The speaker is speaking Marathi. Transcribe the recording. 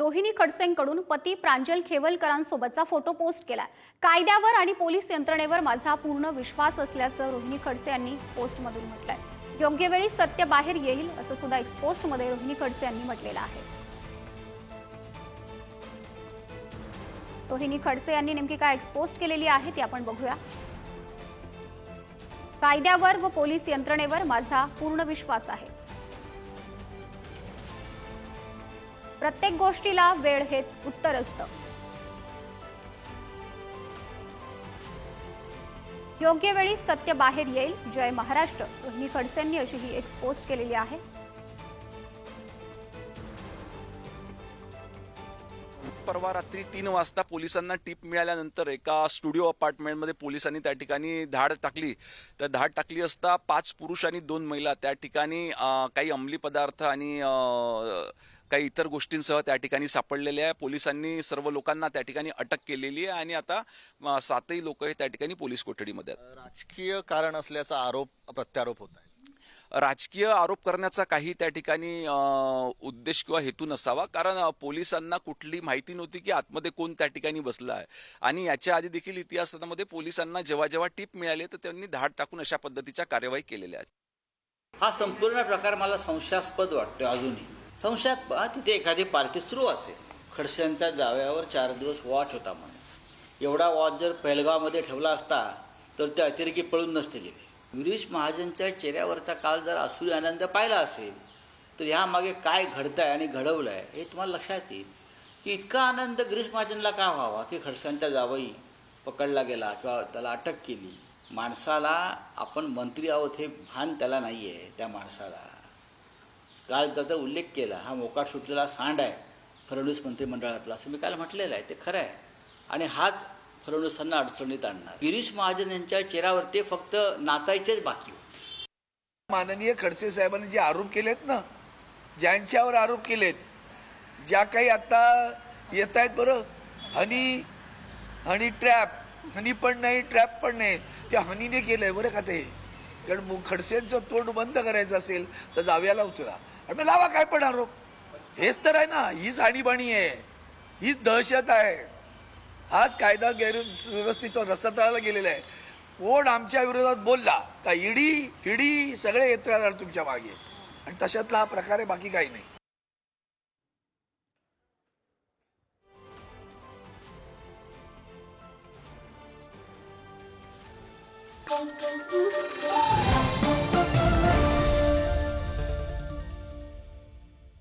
रोहिणी खडसेंकडून पती प्रांजल खेवलकरांसोबतचा फोटो पोस्ट केलाय। कायद्यावर आणि पोलीस यंत्रणेवर माझा पूर्ण विश्वास असल्याचं रोहिणी खडसे यांनी पोस्टमधून म्हटलंय। योग्य वेळी सत्य बाहेर येईल असं सुद्धा एक्स पोस्टमध्ये रोहिणी खडसे यांनी म्हटलेलं आहे। रोहिणी खडसे यांनी नेमकी काय एक्स पोस्ट केलेली आहे ती आपण बघूया। कायद्यावर व पोलीस यंत्रणेवर माझा पूर्ण विश्वास आहे। प्रत्येक गोष्टीला वेळ हेच उत्तर असतं। योग्य वेळी सत्य बाहेर येईल। जय महाराष्ट्र। रोहिणी खडसेंनी अशी ही एक्स पोस्ट केलेली आहे। परवा रात्री 3 वाजता पोलिसांना टीप मिळाल्यानंतर एका स्टुडिओ अपार्टमेंटमध्ये पोलिसांनी त्या ठिकाणी धाड टाकली। तर धाड टाकली असता 5 पुरुष आणि 2 महिला त्या ठिकाणी काही अंमली पदार्थ आणि काही इतर गोष्टींसह त्या ठिकाणी सापडलेले आहे। पोलिसांनी सर्व लोकांना त्या ठिकाणी अटक केलेली आहे आणि आता 7ही लोक हे त्या ठिकाणी पोलीस कोठडीमध्ये आहेत। राजकीय कारण असल्याचा आरोप प्रत्यारोप होत आहे। राजकीय आरोप करण्याचा काही त्या ठिकाणी उद्देश किंवा हेतू नसावा, कारण पोलिसांना कुठली माहिती नव्हती की आतमध्ये कोण त्या ठिकाणी बसला आहे। आणि याच्या आधी देखील इतिहासामध्ये पोलिसांना जेव्हा जेव्हा टीप मिळाली तर त्यांनी धाड टाकून अशा पद्धतीच्या कार्यवाही केलेल्या आहेत। हा संपूर्ण प्रकार मला संशयास्पद वाटतो। अजूनही संशयात तिथे एखादी पार्टी सुरू असेल। खडसेंच्या जावयावर 4 दिवस वॉच होता म्हणे। एवढा वॉच जर पहलगावमध्ये ठेवला असता तर ते अतिरेकी पळून नसते गेले। गिरीश महाजनच्या चेहऱ्यावरचा काल जर आसुरी आनंद पाहिला असेल तर ह्यामागे काय घडतंय आणि घडवलंय हे तुम्हाला लक्षात येईल की इतका आनंद गिरीश महाजनला का व्हावा की खडसेंचा जावई पकडला गेला किंवा त्याला अटक केली। माणसाला आपण मंत्री आहोत हे भान त्याला नाही आहे। त्या माणसाला काल त्याचा उल्लेख केला, हा मोकाट सुटलेला सांड आहे फडणवीस मंत्रिमंडळातला, असं मी काल म्हटलेलं आहे। ते खरं आहे आणि हाच फडणवीसांना अडचणीत आणणार। गिरीश महाजन यांच्या चेहऱ्यावर ते फक्त नाचायचेच बाकी होते। माननीय खडसे साहेबांनी जे आरोप केलेत ना, ज्यांच्यावर आरोप केलेत, ज्या काही आता येत आहेत बरं, हनी ट्रॅप, हनी पण नाही ट्रॅप पण नाही, त्या हनीने केलंय बरं का ते। कारण खडसेंचं तोंड बंद करायचं असेल तर जाव्याला उतरा आणि लावा काय पण आरोप। हेच तर आहे ना, हीच आणीबाणी आहे, हीच दहशत आहे। आज कायदा गैरव्यवस्थेचा रस्ता तळाला गेलेला आहे। कोण आमच्या विरोधात बोलला का ईडी सगळे येत राहणार तुमच्या मागे, आणि तशातला हा प्रकार आहे, बाकी काही नाही।